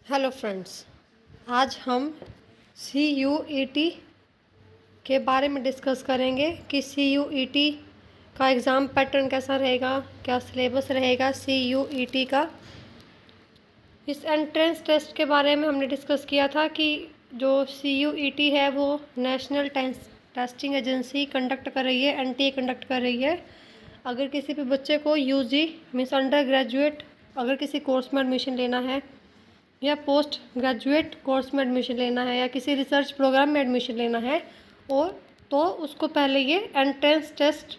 Hello friends, आज हम CUET के बारे में डिस्कस करेंगे कि CUET का एग्ज़ाम पैटर्न कैसा रहेगा, क्या सिलेबस रहेगा CUET का। इस एंट्रेंस टेस्ट के बारे में हमने डिस्कस किया था कि जो CUET है वो नेशनल टेस्टिंग एजेंसी कंडक्ट कर रही है, NTA कंडक्ट कर रही है। अगर किसी भी बच्चे को UG मीन्स अंडर ग्रेजुएट अगर किसी कोर्स में एडमिशन लेना है या पोस्ट ग्रेजुएट कोर्स में एडमिशन लेना है या किसी रिसर्च प्रोग्राम में एडमिशन लेना है और तो उसको पहले ये एंट्रेंस टेस्ट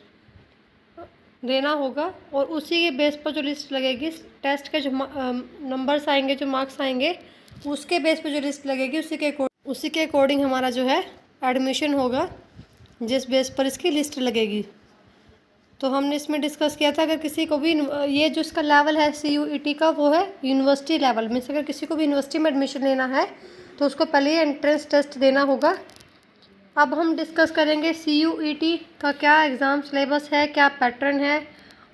देना होगा और उसी के बेस पर जो लिस्ट लगेगी, टेस्ट के जो नंबर्स आएंगे, जो मार्क्स आएंगे, उसके बेस पर जो लिस्ट लगेगी उसी के अकॉर्डिंग हमारा जो है एडमिशन होगा, जिस बेस पर इसकी लिस्ट लगेगी। तो हमने इसमें डिस्कस किया था अगर किसी को भी ये जो इसका लेवल है CUET का वो है यूनिवर्सिटी लेवल, मीन्स अगर किसी को भी यूनिवर्सिटी में एडमिशन लेना है तो उसको पहले ही एंट्रेंस टेस्ट देना होगा। अब हम डिस्कस करेंगे CUET का क्या एग्ज़ाम सिलेबस है, क्या पैटर्न है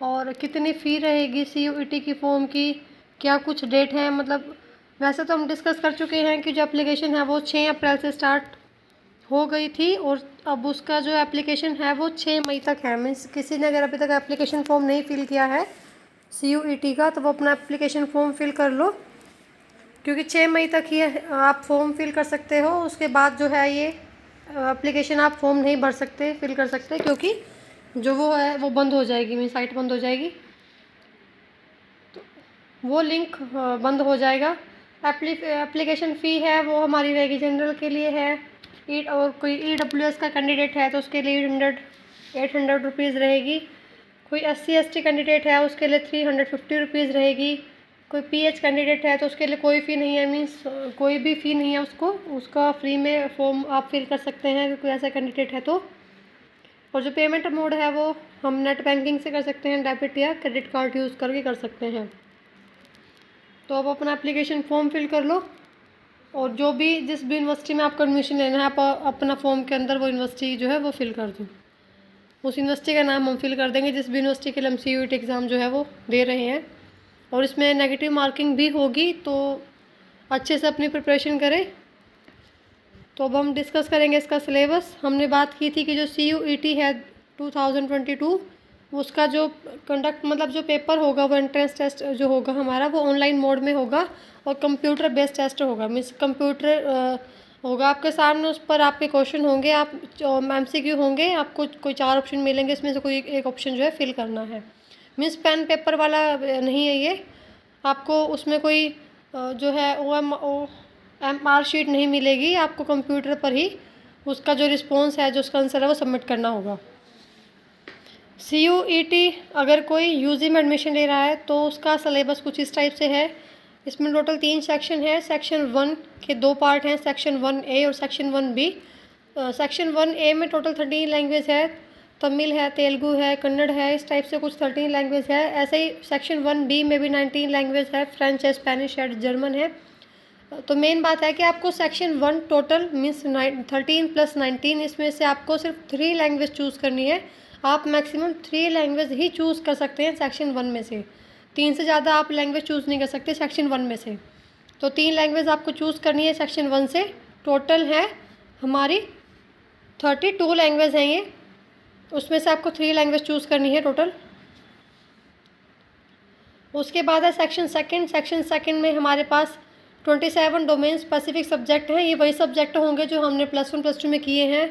और कितनी फ़ी रहेगी CUET की फ़ॉर्म की, क्या कुछ डेट है। मतलब वैसे तो हम डिस्कस कर चुके हैं कि जो एप्लीकेशन है वो 6 अप्रैल से स्टार्ट हो गई थी और अब उसका जो एप्लीकेशन है वो 6 मई तक है। मीन्स किसी ने अगर अभी तक एप्लीकेशन फ़ॉर्म नहीं फिल किया है CUET का तो वो अपना एप्लीकेशन फ़ॉर्म फिल कर लो, क्योंकि 6 मई तक ही आप फॉर्म फिल कर सकते हो। उसके बाद जो है ये एप्लीकेशन आप फॉर्म नहीं भर सकते, फिल कर सकते, क्योंकि जो वो है वो बंद हो जाएगी, मीन्स साइट बंद हो जाएगी, तो वो लिंक बंद हो जाएगा। एप्लीकेशन फ़ी है वो हमारी रहेगी जनरल के लिए है और कोई EWS का कैंडिडेट है तो उसके लिए 800 रुपीज़ रहेगी। कोई SC/ST कैंडिडेट है उसके लिए 350 रुपीज़ रहेगी। कोई PH कैंडिडेट है तो उसके लिए कोई फ़ी नहीं है, मीन्स कोई भी फ़ी नहीं है उसका फ्री में फॉर्म आप फिल कर सकते हैं अगर कोई ऐसा कैंडिडेट है तो। और जो पेमेंट मोड है वो हम नेट बैंकिंग से कर सकते हैं, डेबिट या क्रेडिट कार्ड यूज़ करके कर सकते हैं। तो आप अपना एप्लीकेशन फॉर्म फिल कर लो और जो भी जिस भी यूनिवर्सिटी में आपको एडमिशन लेना है आप अपना फॉर्म के अंदर वो यूनिवर्सिटी जो है वो फिल कर दो। उस यूनिवर्सिटी का नाम हम फिल कर देंगे जिस भी यूनिवर्सिटी के लिए हम CUET एग्ज़ाम जो है वो दे रहे हैं। और इसमें नेगेटिव मार्किंग भी होगी, तो अच्छे से अपनी प्रिपरेशन करें। तो अब हम डिस्कस करेंगे इसका सिलेबस। हमने बात की थी कि जो CUET है 2022 उसका जो मतलब जो पेपर होगा वो एंट्रेंस टेस्ट जो होगा हमारा वो ऑनलाइन मोड में होगा और कंप्यूटर बेस्ड टेस्ट होगा। मीन्स कंप्यूटर होगा आपके सामने, उस पर आपके क्वेश्चन होंगे, आप MCQ होंगे, आपको कोई 4 ऑप्शन मिलेंगे, इसमें से कोई एक ऑप्शन जो है फिल करना है। मीन्स पेन पेपर वाला नहीं है ये, आपको उसमें कोई जो है OMR शीट नहीं मिलेगी, आपको कंप्यूटर पर ही उसका जो रिस्पॉन्स है, जो उसका आंसर है वो सबमिट करना होगा। CUET अगर कोई UG में एडमिशन ले रहा है तो उसका सिलेबस कुछ इस टाइप से है। इसमें टोटल 3 सेक्शन है। सेक्शन 1 के 2 पार्ट हैं, सेक्शन 1A और सेक्शन 1B। सेक्शन 1A में टोटल 13 लैंग्वेज है, तमिल है, तेलुगु है, कन्नड़ है, इस टाइप से कुछ 13 लैंग्वेज है। ऐसे ही सेक्शन 1B में भी 19 लैंग्वेज है, फ्रेंच है, स्पेनिश है, जर्मन है। तो मेन बात है कि आपको सेक्शन 1 टोटल मीन्स 13 + 19, इसमें से आपको सिर्फ 3 लैंग्वेज चूज़ करनी है। आप मैक्सिमम 3 लैंग्वेज ही चूज़ कर सकते हैं सेक्शन 1 में से, 3 से ज़्यादा आप लैंग्वेज चूज़ नहीं कर सकते सेक्शन 1 में से। तो 3 लैंग्वेज आपको चूज़ करनी है सेक्शन 1 से। टोटल है हमारी 32 लैंग्वेज हैं ये, उसमें से आपको 3 लैंग्वेज चूज़ करनी है टोटल। उसके बाद है सेक्शन सेकंड में हमारे पास 27 डोमेन स्पेसिफिक सब्जेक्ट हैं। ये वही सब्जेक्ट होंगे जो हमने +1 +2 में किए हैं।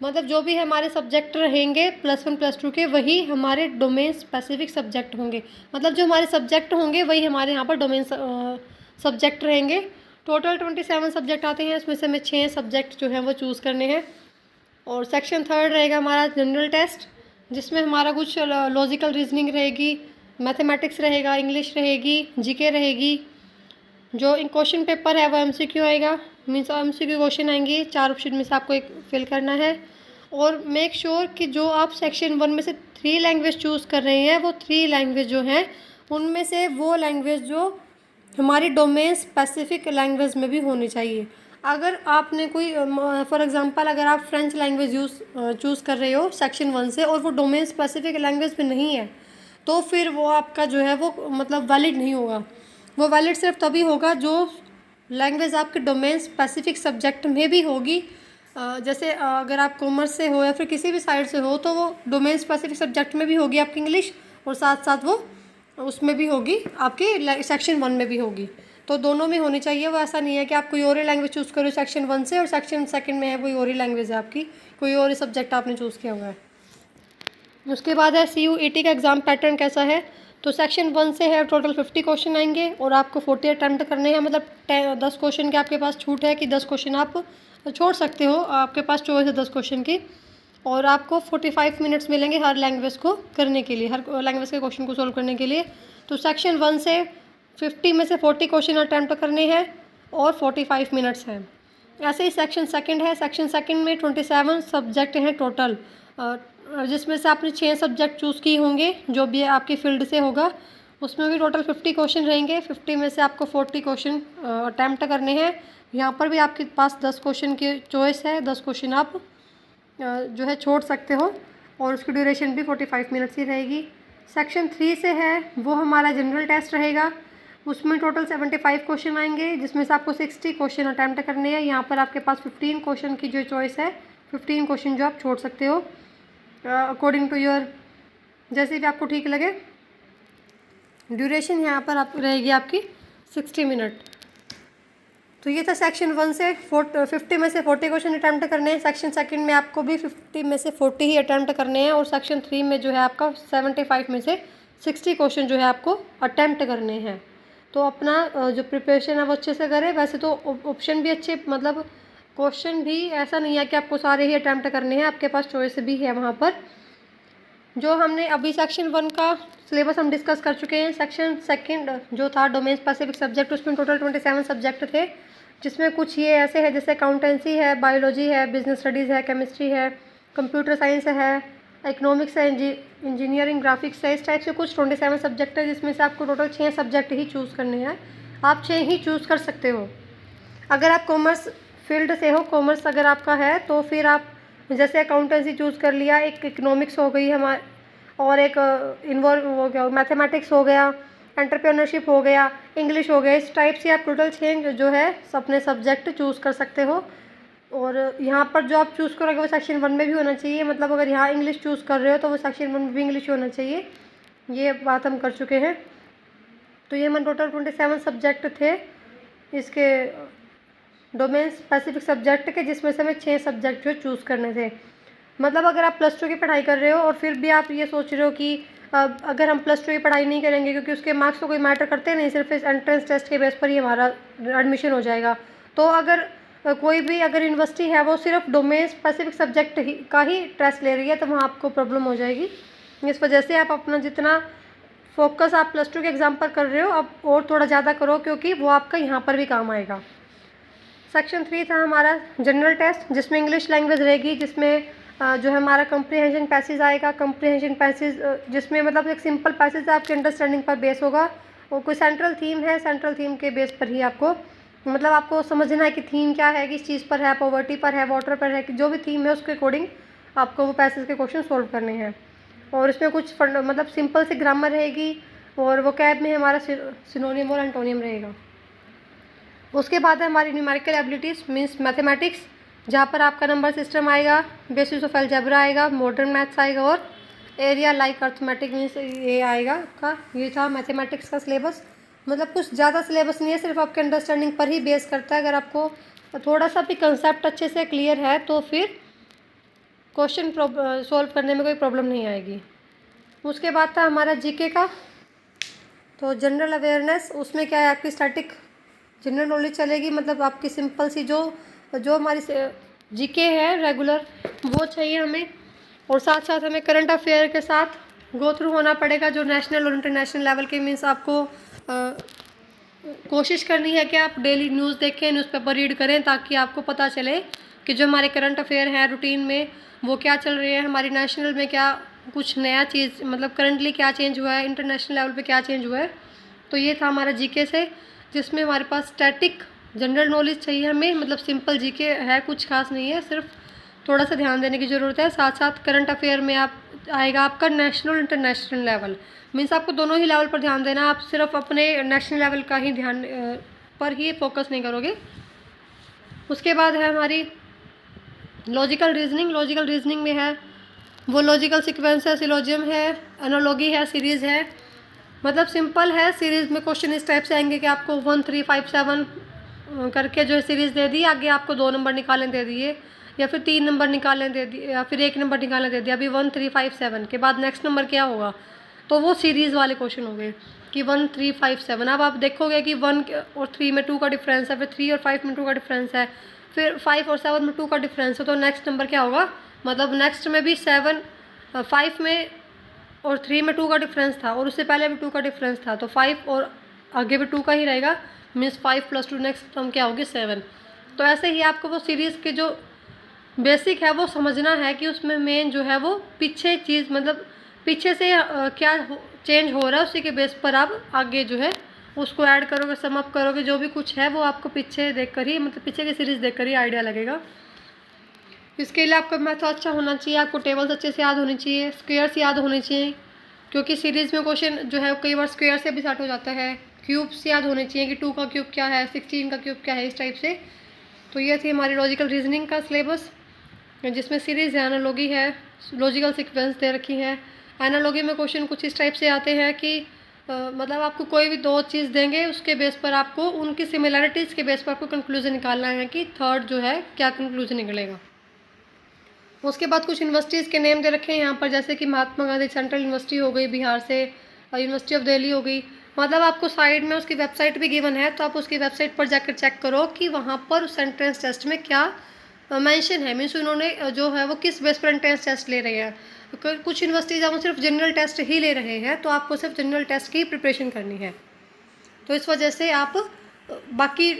मतलब जो भी हमारे सब्जेक्ट रहेंगे +1 +2 के वही हमारे डोमेन स्पेसिफिक सब्जेक्ट होंगे। मतलब जो हमारे सब्जेक्ट होंगे वही हमारे यहाँ पर डोमेन सब्जेक्ट रहेंगे। टोटल 27 सब्जेक्ट आते हैं, इसमें से हमें 6 सब्जेक्ट जो हैं वो चूज़ करने हैं। और सेक्शन 3 रहेगा हमारा जनरल टेस्ट, जिसमें हमारा कुछ लॉजिकल रीजनिंग रहेगी, मैथमेटिक्स रहेगा, इंग्लिश रहेगी, GK रहेगी। जो क्वेश्चन पेपर है वो MCQ आएगा, मीन्स MCQ क्वेश्चन आएंगे, 4 ऑप्शन में से आपको एक फिल करना है। और मेक श्योर कि जो आप सेक्शन 1 में से 3 लैंग्वेज चूज़ कर रहे हैं वो 3 लैंग्वेज जो हैं उनमें से वो लैंग्वेज जो हमारी डोमेन स्पेसिफिक लैंग्वेज में भी होनी चाहिए। अगर आपने कोई फॉर एग्जांपल अगर आप फ्रेंच लैंग्वेज चूज़ कर रहे हो सेक्शन 1 से और वो डोमेन स्पेसिफिक लैंग्वेज में नहीं है तो फिर वो आपका जो है वो मतलब वैलिड नहीं होगा। वो वैलिड सिर्फ तभी होगा जो लैंग्वेज आपके डोमेन स्पेसिफिक सब्जेक्ट में भी होगी। जैसे अगर आप कॉमर्स से हो या फिर किसी भी साइड से हो तो वो डोमेन स्पेसिफिक सब्जेक्ट में भी होगी आपकी इंग्लिश, और साथ साथ वो उसमें भी होगी आपके सेक्शन 1 में भी होगी। तो दोनों में होनी चाहिए। वो ऐसा नहीं है कि आप कोई और ही लैंग्वेज चूज़ करो सेक्शन 1 से और सेक्शन 2 में है कोई और ही लैंग्वेज है आपकी, कोई और ही सब्जेक्ट आपने चूज़ किया हुआ है। उसके बाद है CUET का एग्ज़ाम पैटर्न कैसा है। तो सेक्शन 1 से है टोटल 50 क्वेश्चन आएंगे और आपको 40 अटैम्प्ट करने हैं। मतलब 10 क्वेश्चन के आपके पास छूट है कि 10 क्वेश्चन आप छोड़ सकते हो, आपके पास चॉइस है 10 क्वेश्चन की। और आपको 45 मिनट्स मिलेंगे हर लैंग्वेज को करने के लिए, हर लैंग्वेज के क्वेश्चन को सोल्व करने के लिए। तो सेक्शन 1 से 50 में से 40 क्वेश्चन अटैम्प्ट करने हैं और 45 मिनट्स हैं। ऐसे ही सेक्शन 2 है। सेक्शन 2 में 27 सब्जेक्ट हैं टोटल, जिसमें से आपने 6 सब्जेक्ट चूज़ किए होंगे जो भी आपकी फील्ड से होगा। उसमें भी टोटल 50 क्वेश्चन रहेंगे। 50 में से आपको 40 क्वेश्चन अटैम्प्ट करने हैं। यहाँ पर भी आपके पास 10 क्वेश्चन की चॉइस है, 10 क्वेश्चन आप जो है छोड़ सकते हो और उसकी ड्यूरेशन भी 45 मिनट्स ही रहेगी। सेक्शन 3 से है वो हमारा जनरल टेस्ट रहेगा। उसमें टोटल 75 क्वेश्चन आएंगे जिसमें से आपको 60 क्वेश्चन अटैम्प्ट करने हैं। यहाँ पर आपके पास 15 क्वेश्चन की जो चॉइस है, 15 क्वेश्चन जो आप छोड़ सकते हो अकॉर्डिंग टू योर, जैसे भी आपको ठीक लगे। ड्यूरेशन यहाँ पर आप रहेगी आपकी 60 मिनट। तो ये था सेक्शन 1 से 50 में से 40 क्वेश्चन अटैम्प्ट करने हैं। सेक्शन 2 में आपको भी 50 में से 40 ही अटैम्प्ट करने हैं और सेक्शन 3 में जो है आपका 75 में से 60 क्वेश्चन जो है आपको अटैम्प्ट करने हैं। तो अपना जो प्रिपरेशन है वो अच्छे से करें। वैसे तो ऑप्शन भी अच्छे, मतलब क्वेश्चन भी ऐसा नहीं है कि आपको सारे ही अटैम्प्ट करने हैं, आपके पास चॉइस भी है वहाँ पर। जो हमने अभी सेक्शन 1 का सिलेबस हम डिस्कस कर चुके हैं। सेक्शन 2 जो था डोमेन स्पेसिफिक सब्जेक्ट, उसमें टोटल 27 सब्जेक्ट थे, जिसमें कुछ ये ऐसे है जैसे अकाउंटेंसी है, बायोलॉजी है, बिजनेस स्टडीज़ है, केमिस्ट्री है, कंप्यूटर साइंस है, इकोनॉमिक्स है, इंजीनियरिंग, ग्राफिक्स है। इस टाइप से कुछ 27 सब्जेक्ट है जिसमें से आपको टोटल 6 सब्जेक्ट ही चूज़ करने हैं। आप 6 ही चूज़ कर सकते हो। अगर आप कॉमर्स फील्ड से हो, कॉमर्स अगर आपका है तो फिर आप जैसे अकाउंटेंसी चूज़ कर लिया, एक इकोनॉमिक्स हो गई हमारे, और एक इन्वॉल्व हो गया मैथमेटिक्स हो गया, एंटरप्रेन्योरशिप हो गया, इंग्लिश हो गया। इस टाइप से आप टोटल 6 जो है अपने सब्जेक्ट चूज़ कर सकते हो। और यहाँ पर जो आप चूज़ करोगे वो सेक्शन 1 में भी होना चाहिए। मतलब अगर यहाँ इंग्लिश चूज़ कर रहे हो तो वो सेक्शन 1 में भी इंग्लिश होना चाहिए। ये बात हम कर चुके हैं। तो ये हमारे टोटल 27 सब्जेक्ट थे इसके डोमेन स्पेसिफिक सब्जेक्ट के, जिसमें से हमें 6 सब्जेक्ट जो चूज़ करने थे। मतलब अगर आप +2 की पढ़ाई कर रहे हो और फिर भी आप ये सोच रहे हो कि अगर हम +2 की पढ़ाई नहीं करेंगे क्योंकि उसके मार्क्स तो कोई मैटर करते नहीं, सिर्फ इस एंट्रेंस टेस्ट के बेस पर ही हमारा एडमिशन हो जाएगा। तो अगर कोई भी अगर यूनिवर्सिटी है वो सिर्फ डोमेन स्पेसिफिक सब्जेक्ट का ही टेस्ट ले रही है तो वहाँ आपको प्रॉब्लम हो जाएगी। इस वजह से आप अपना जितना फोकस आप +2 के एग्ज़ाम पर कर रहे हो अब और थोड़ा ज़्यादा करो, क्योंकि वो आपका यहाँ पर भी काम आएगा। सेक्शन 3 था हमारा जनरल टेस्ट, जिसमें इंग्लिश लैंग्वेज रहेगी, जिसमें जो है हमारा कंप्रीहेंशन पैसेज आएगा। कंप्रीहेंशन पैसेज जिसमें मतलब एक सिंपल पैसेज आपके अंडरस्टैंडिंग पर बेस होगा और कोई सेंट्रल थीम है, सेंट्रल थीम के बेस पर ही आपको मतलब आपको समझना है कि थीम क्या है, किस चीज़ पर है, पॉवर्टी पर है, वाटर पर है, कि जो भी थीम है उसके अकॉर्डिंग आपको वो पैसेज के क्वेश्चन सॉल्व करने हैं। और इसमें कुछ मतलब सिंपल सी ग्रामर रहेगी और वो कैब में हमारा सिनोनियम और एंटोनियम रहेगा। उसके बाद है हमारी न्यूमेरिकल एबिलिटीज़ मीन्स मैथमेटिक्स, जहाँ पर आपका नंबर सिस्टम आएगा, बेसिस ऑफ अलजेब्रा आएगा, मॉडर्न मैथ्स आएगा और एरिया लाइक अर्थमेटिक मीन्स ये आएगा आपका। ये था मैथमेटिक्स का सिलेबस। मतलब कुछ ज़्यादा सिलेबस नहीं है, सिर्फ आपके अंडरस्टैंडिंग पर ही बेस करता है। अगर आपको थोड़ा सा भी कंसेप्ट अच्छे से क्लियर है तो फिर क्वेश्चन सॉल्व करने में कोई प्रॉब्लम नहीं आएगी। उसके बाद था हमारा जीके का, तो जनरल अवेयरनेस, उसमें क्या है आपकी स्टैटिक जनरल नॉलेज चलेगी। मतलब आपकी सिंपल सी जो हमारी जीके है रेगुलर वो चाहिए हमें, और साथ साथ हमें करंट अफेयर के साथ गो थ्रू होना पड़ेगा जो नेशनल और इंटरनेशनल लेवल के। मीन्स आपको कोशिश करनी है कि आप डेली न्यूज़ देखें, न्यूज़पेपर रीड करें, ताकि आपको पता चले कि जो हमारे करंट अफेयर हैं रूटीन में वो क्या चल रही है, हमारी नेशनल में क्या कुछ नया चीज़ मतलब करंटली क्या चेंज हुआ है, इंटरनेशनल लेवल पे क्या चेंज हुआ है। तो ये था हमारा जीके से, जिसमें हमारे पास स्टैटिक जनरल नॉलेज चाहिए हमें। मतलब सिंपल जीके है, कुछ खास नहीं है, सिर्फ थोड़ा सा ध्यान देने की ज़रूरत है। साथ साथ करंट अफेयर में आप आएगा आपका नेशनल इंटरनेशनल लेवल, मीन्स आपको दोनों ही लेवल पर ध्यान देना। आप सिर्फ अपने नेशनल लेवल का ही ध्यान पर ही फोकस नहीं करोगे। उसके बाद है हमारी लॉजिकल रीजनिंग। लॉजिकल रीजनिंग में है वो लॉजिकल सीक्वेंस है, सिलोजियम है, एनालॉगी है, सीरीज़ है। मतलब सिंपल है। सीरीज़ में क्वेश्चन इस टाइप से आएंगे कि आपको 1 3 5 7 करके जो है सीरीज़ दे दी, आगे आपको 2 नंबर निकालने दे दिए, या फिर 3 नंबर निकालने दे दिए, या फिर 1 नंबर निकालने दे दिया। अभी 1 3 5 7 के बाद नेक्स्ट नंबर क्या होगा, तो वो सीरीज़ वाले क्वेश्चन हो गए कि 1 3 5 7। अब आप देखोगे कि 1 और 3 में 2 का डिफरेंस है, फिर 3 और 5 में 2 का डिफरेंस है, फिर 5 और 7 में 2 का डिफरेंस है, तो नेक्स्ट नंबर क्या होगा, मतलब नेक्स्ट में भी 5 में और 3 में 2 का डिफरेंस था, और उससे पहले भी 2 का डिफरेंस था, तो 5 और आगे भी 2 का ही रहेगा, मीन्स 5 + 2 नेक्स्ट टर्म क्या होगी 7। तो ऐसे ही आपको वो सीरीज़ के जो बेसिक है वो समझना है कि उसमें मेन जो है वो पीछे चीज़, मतलब पीछे से क्या चेंज हो रहा है, उसी के बेस पर आप आगे जो है उसको ऐड करोगे, सम अप करोगे, जो भी कुछ है वो आपको पीछे देखकर ही, मतलब पीछे की सीरीज़ देखकर ही आइडिया लगेगा। इसके लिए आपका मैथ अच्छा होना चाहिए, आपको टेबल्स अच्छे से याद होनी चाहिए, स्क्वेयर्स याद होने चाहिए, क्योंकि सीरीज़ में क्वेश्चन जो है कई बार स्क्वेयर से भी स्टार्ट हो जाता है। क्यूब्स याद होने चाहिए कि 2 का क्यूब क्या है, 16 का क्यूब क्या है, इस टाइप से। तो ये थी हमारी लॉजिकल रीजनिंग का सिलेबस, जिसमें सीरीज़ है, एनालॉगी है, लॉजिकल सीक्वेंस दे रखी है। एनालॉगी में क्वेश्चन कुछ इस टाइप से आते हैं कि मतलब आपको कोई भी 2 चीज़ देंगे, उसके बेस पर आपको उनकी सिमिलैरिटीज़ के बेस पर आपको कंक्लूजन निकालना है कि थर्ड जो है क्या कंक्लूजन निकलेगा। उसके बाद कुछ यूनिवर्सिटीज़ के नेम दे रखे हैं यहाँ पर, जैसे कि महात्मा गांधी सेंट्रल यूनिवर्सिटी हो गई बिहार से, यूनिवर्सिटी ऑफ दिल्ली हो गई। मतलब आपको साइड में उसकी वेबसाइट भी गिवन है, तो आप उसकी वेबसाइट पर जाकर चेक करो कि वहाँ पर उस एंट्रेंस टेस्ट में क्या मेंशन है, मीन्स उन्होंने जो है वो किस बेस पर एंट्रेंस टेस्ट ले रहे हैं। कुछ यूनिवर्सिटीज़ आप सिर्फ जनरल टेस्ट ही ले रहे हैं, तो आपको सिर्फ जनरल टेस्ट की प्रिपरेशन करनी है। तो इस वजह से आप बाकी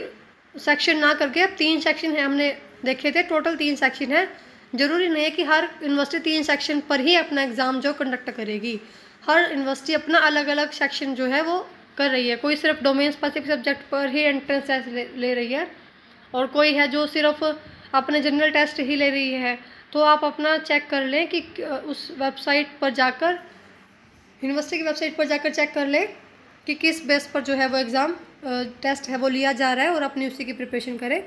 सेक्शन ना करके, अब 3 सेक्शन है हमने देखे थे, टोटल 3 सेक्शन है। ज़रूरी नहीं है कि हर यूनिवर्सिटी 3 सेक्शन पर ही अपना एग्ज़ाम जो कंडक्ट करेगी। हर यूनिवर्सिटी अपना अलग अलग सेक्शन जो है वो कर रही है। कोई सिर्फ डोमेन स्पेसिफिक सब्जेक्ट पर ही एंट्रेंस टेस्ट ले रही है, और कोई है जो सिर्फ अपने जनरल टेस्ट ही ले रही है। तो आप अपना चेक कर लें कि उस वेबसाइट पर जाकर, यूनिवर्सिटी की वेबसाइट पर जाकर चेक कर लें कि किस बेस पर जो है वो एग्ज़ाम टेस्ट है वो लिया जा रहा है, और अपनी उसी की प्रिपरेशन करें।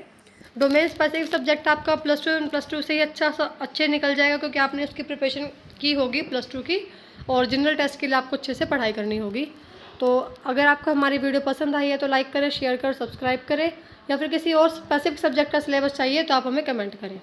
डोमेन स्पेसिफिक सब्जेक्ट आपका +2 से ही अच्छे निकल जाएगा, क्योंकि आपने उसकी प्रिपरेशन की होगी +2 की, और जनरल टेस्ट के लिए आपको अच्छे से पढ़ाई करनी होगी। तो अगर आपको हमारी वीडियो पसंद आई है तो लाइक करें, शेयर करें, सब्सक्राइब करें, या फिर किसी और स्पेसिफिक सब्जेक्ट का सिलेबस चाहिए तो आप हमें कमेंट करें।